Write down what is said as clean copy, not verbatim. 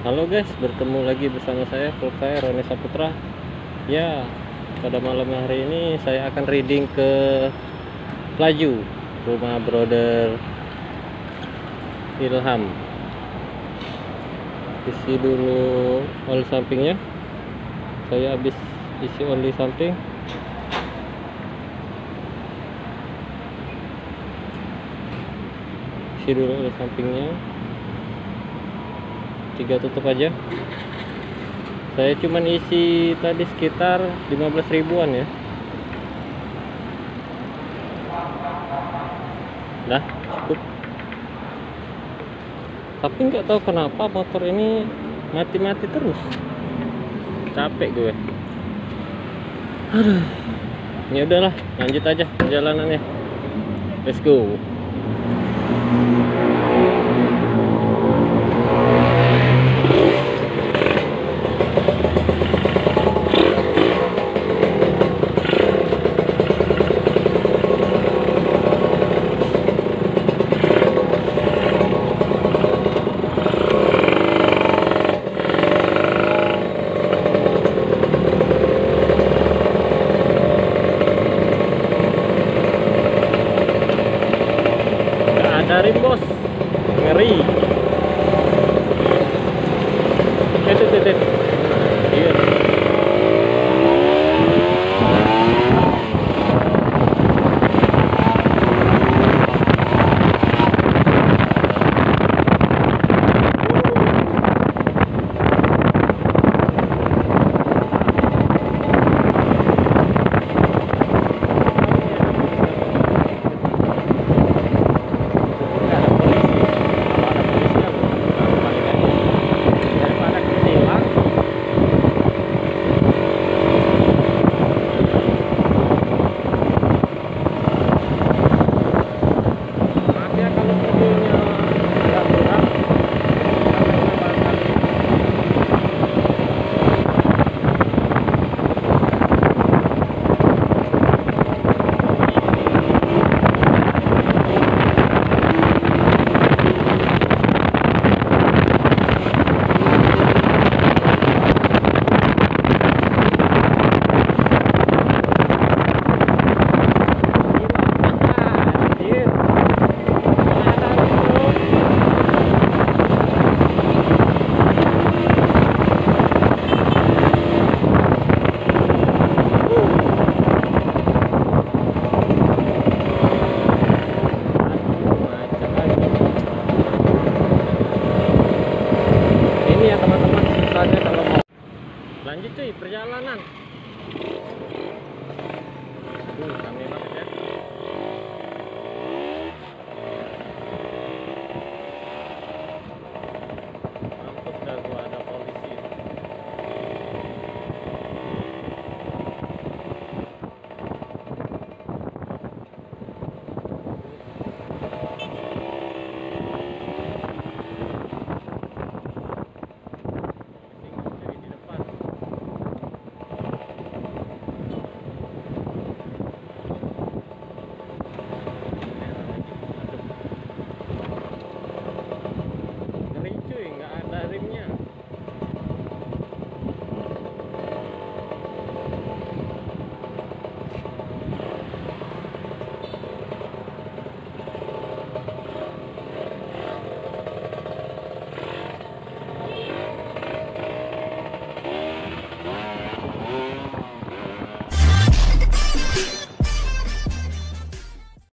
Halo guys, bertemu lagi bersama saya Volkay Roni Saputra. Ya, pada malam hari ini saya akan reading ke Pelaju, rumah brother Ilham. Isi dulu oli sampingnya. Saya habis isi oli samping. Isi dulu oli sampingnya. 3 tutup aja. Saya cuman isi tadi sekitar 15 ribuan ya. Dah cukup. Tapi nggak tahu kenapa motor ini mati-mati terus. Capek gue. Aduh. Ya udahlah, lanjut aja perjalanannya. Let's go. Ada rim bos, ngeri.